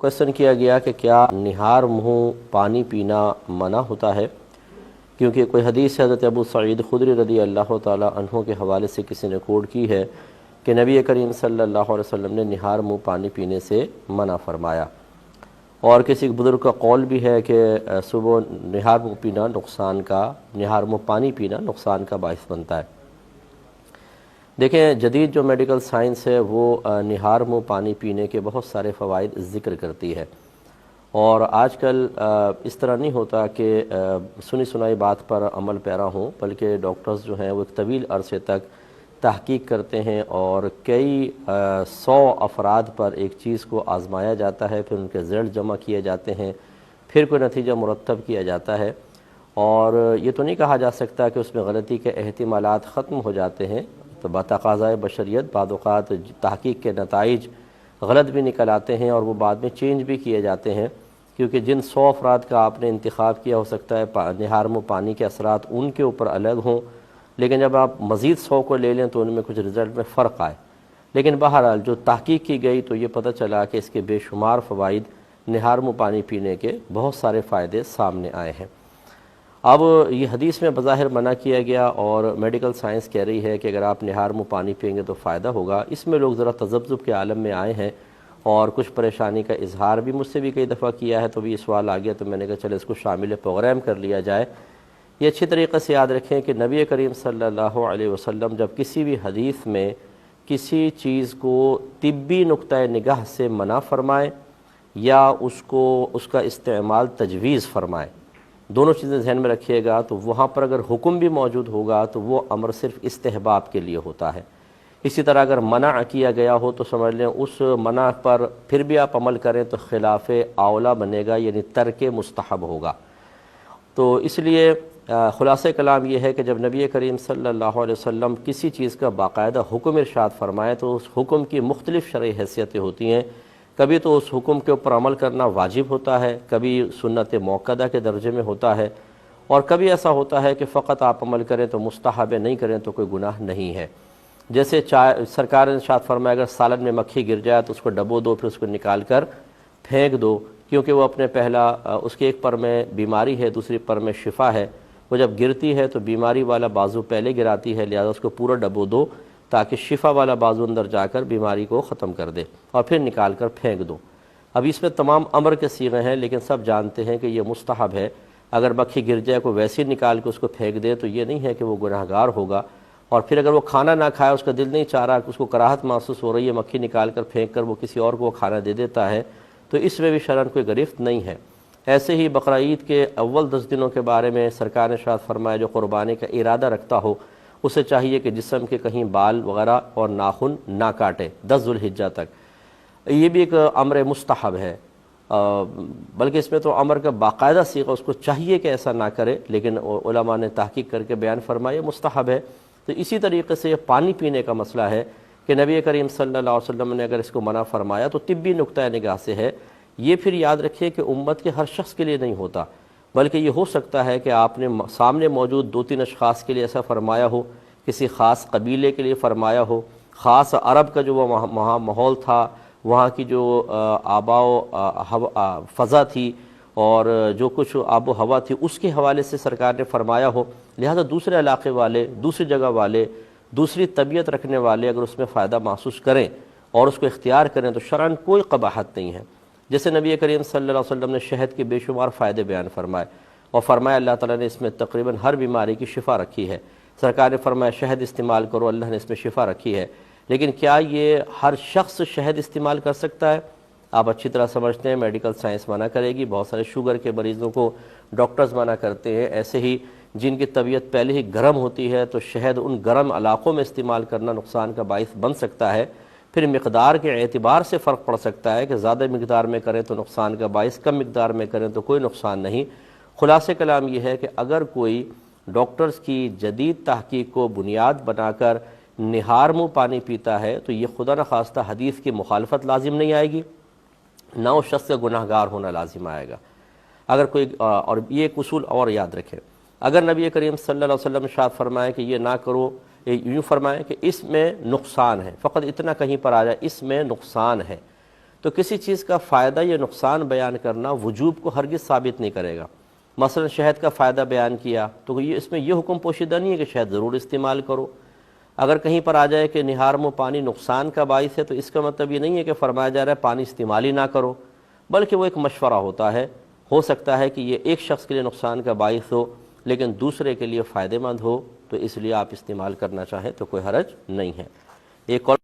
Question کیا گیا کہ کیا نہار منہ پانی پینا منع ہوتا ہے، کیونکہ کوئی حدیث حضرت ابو سعید خدری رضی اللہ تعالی عنہ کے حوالے سے کسی نے کوٹ کی ہے کہ نبی کریم صلی اللہ علیہ وسلم نے نہار منہ پانی پینے سے منع فرمایا، اور کسی بزرگ کا قول بھی ہے کہ صبح نہار منہ پینا نہار منہ پانی پینا نقصان کا باعث بنتا ہے۔ دیکھیں، جدید جو میڈیکل سائنس ہے وہ نہار منہ پانی پینے کے بہت سارے فوائد ذکر کرتی ہے، اور آج کل اس طرح نہیں ہوتا کہ سنی سنائی بات پر عمل پیرا ہوں، بلکہ ڈاکٹرز جو ہیں وہ ایک طویل عرصے تک تحقیق کرتے ہیں اور کئی 100 افراد پر ایک چیز کو آزمایا جاتا ہے، پھر ان کے رزلٹ جمع کیے جاتے ہیں، پھر کوئی نتیجہ مرتب کیا جاتا ہے، اور یہ تو نہیں کہا جا سکتا کہ اس میں غلطی کے احتمالات ختم ہو جاتے ہیں۔ تو بتقاضۂ بشریت بعض اوقات تحقیق کے نتائج غلط بھی نکل آتے ہیں اور وہ بعد میں چینج بھی کیے جاتے ہیں، کیونکہ جن 100 افراد کا آپ نے انتخاب کیا، ہو سکتا ہے نہار منہ پانی کے اثرات ان کے اوپر الگ ہوں، لیکن جب آپ مزید 100 کو لے لیں تو ان میں کچھ رزلٹ میں فرق آئے۔ لیکن بہرحال جو تحقیق کی گئی تو یہ پتہ چلا کہ اس کے بے شمار فوائد، نہار منہ پانی پینے کے بہت سارے فائدے سامنے آئے ہیں۔ اب یہ حدیث میں بظاہر منع کیا گیا اور میڈیکل سائنس کہہ رہی ہے کہ اگر آپ نہار منہ پانی پئیں گے تو فائدہ ہوگا، اس میں لوگ ذرا تذبذب کے عالم میں آئے ہیں اور کچھ پریشانی کا اظہار بھی مجھ سے بھی کئی دفعہ کیا ہے، تو بھی یہ سوال آ گیا تو میں نے کہا چلے اس کو شامل پروگرام کر لیا جائے۔ یہ اچھی طریقے سے یاد رکھیں کہ نبی کریم صلی اللہ علیہ وسلم جب کسی بھی حدیث میں کسی چیز کو طبی نقطۂ نگاہ سے منع فرمائے یا اس کا استعمال تجویز فرمائے، دونوں چیزیں ذہن میں رکھیے گا، تو وہاں پر اگر حکم بھی موجود ہوگا تو وہ امر صرف استحباب کے لیے ہوتا ہے۔ اسی طرح اگر منع کیا گیا ہو تو سمجھ لیں اس منع پر پھر بھی آپ عمل کریں تو خلاف اولا بنے گا، یعنی ترک مستحب ہوگا۔ تو اس لیے خلاصہ کلام یہ ہے کہ جب نبی کریم صلی اللہ علیہ وسلم کسی چیز کا باقاعدہ حکم ارشاد فرمائے تو اس حکم کی مختلف شرعی حیثیتیں ہوتی ہیں، کبھی تو اس حکم کے اوپر عمل کرنا واجب ہوتا ہے، کبھی سنت موقدہ کے درجے میں ہوتا ہے، اور کبھی ایسا ہوتا ہے کہ فقط آپ عمل کریں تو مستحب ہے، نہیں کریں تو کوئی گناہ نہیں ہے۔ جیسے سرکار نے ارشاد فرمایا اگر سالن میں مکھی گر جائے تو اس کو ڈبو دو، پھر اس کو نکال کر پھینک دو، کیونکہ وہ اپنے اس کے ایک پر میں بیماری ہے، دوسری پر میں شفا ہے، وہ جب گرتی ہے تو بیماری والا بازو پہلے گراتی ہے، لہذا اس کو پورا ڈبو دو تاکہ شفا والا بازو اندر جا کر بیماری کو ختم کر دے، اور پھر نکال کر پھینک دو۔ اب اس میں تمام امر کے صیغے ہیں، لیکن سب جانتے ہیں کہ یہ مستحب ہے۔ اگر مکھی گر جائے کو ویسے نکال کے اس کو پھینک دے تو یہ نہیں ہے کہ وہ گناہ گار ہوگا، اور پھر اگر وہ کھانا نہ کھائے، اس کا دل نہیں چاہ رہا، اس کو کراہت محسوس ہو رہی ہے، مکھی نکال کر پھینک کر وہ کسی اور کو کھانا دے دیتا ہے، تو اس میں بھی شرعاً کوئی گرفت نہیں ہے۔ ایسے ہی بقرہ عید کے اول 10 دنوں کے بارے میں سرکار نے ارشاد فرمایا جو قربانی کا ارادہ رکھتا ہو اسے چاہیے کہ جسم کے کہیں بال وغیرہ اور ناخن نہ کاٹے 10 ذوالحجہ تک۔ یہ بھی ایک امر مستحب ہے، بلکہ اس میں تو امر کا باقاعدہ صیغہ اس کو چاہیے کہ ایسا نہ کرے، لیکن علماء نے تحقیق کر کے بیان فرمایا مستحب ہے۔ تو اسی طریقے سے یہ پانی پینے کا مسئلہ ہے کہ نبی کریم صلی اللہ علیہ وسلم نے اگر اس کو منع فرمایا تو طبی نقطۂ نگاہ سے ہے۔ یہ پھر یاد رکھیے کہ امت کے ہر شخص کے لیے نہیں ہوتا، بلکہ یہ ہو سکتا ہے کہ آپ نے سامنے موجود 2-3 اشخاص کے لیے ایسا فرمایا ہو، کسی خاص قبیلے کے لیے فرمایا ہو، خاص عرب کا جو وہاں ماحول تھا، وہاں کی جو آبا و فضا تھی اور جو کچھ آب و ہوا تھی، اس کے حوالے سے سرکار نے فرمایا ہو، لہذا دوسرے علاقے والے، دوسری جگہ والے، دوسری طبیعت رکھنے والے اگر اس میں فائدہ محسوس کریں اور اس کو اختیار کریں تو شرعاً کوئی قباحت نہیں ہے۔ جیسے نبی کریم صلی اللہ علیہ وسلم نے شہد کے بے شمار فائدے بیان فرمائے، اور فرمایا اللہ تعالیٰ نے اس میں تقریباً ہر بیماری کی شفا رکھی ہے۔ سرکار نے فرمایا شہد استعمال کرو، اللہ نے اس میں شفا رکھی ہے، لیکن کیا یہ ہر شخص شہد استعمال کر سکتا ہے؟ آپ اچھی طرح سمجھتے ہیں میڈیکل سائنس منع کرے گی، بہت سارے شوگر کے مریضوں کو ڈاکٹرز منع کرتے ہیں، ایسے ہی جن کی طبیعت پہلے ہی گرم ہوتی ہے تو شہد ان گرم علاقوں میں استعمال کرنا نقصان کا باعث بن سکتا ہے۔ پھر مقدار کے اعتبار سے فرق پڑ سکتا ہے کہ زیادہ مقدار میں کریں تو نقصان کا باعث، کم مقدار میں کریں تو کوئی نقصان نہیں۔ خلاصہ کلام یہ ہے کہ اگر کوئی ڈاکٹرز کی جدید تحقیق کو بنیاد بنا کر نہار منہ پانی پیتا ہے تو یہ خدا نخواستہ حدیث کی مخالفت لازم نہیں آئے گی، نہ اس شخص کا گناہ گار ہونا لازم آئے گا۔ اگر کوئی اور یہ ایک اصول اور یاد رکھیں، اگر نبی کریم صلی اللہ علیہ وسلم ارشاد فرمائے کہ یہ نہ کرو، یوں فرمائے کہ اس میں نقصان ہے، فقط اتنا کہیں پر آ جائے اس میں نقصان ہے، تو کسی چیز کا فائدہ یا نقصان بیان کرنا وجوب کو ہرگز ثابت نہیں کرے گا۔ مثلا شہد کا فائدہ بیان کیا تو اس میں یہ حکم پوشیدہ نہیں ہے کہ شہد ضرور استعمال کرو۔ اگر کہیں پر آ جائے کہ نہار منہ پانی نقصان کا باعث ہے تو اس کا مطلب یہ نہیں ہے کہ فرمایا جا رہا ہے پانی استعمال ہی نہ کرو، بلکہ وہ ایک مشورہ ہوتا ہے۔ ہو سکتا ہے کہ یہ ایک شخص کے لیے نقصان کا باعث ہو لیکن دوسرے کے لیے فائدہ مند ہو، تو اس لیے آپ استعمال کرنا چاہیں تو کوئی حرج نہیں ہے۔ ایک اور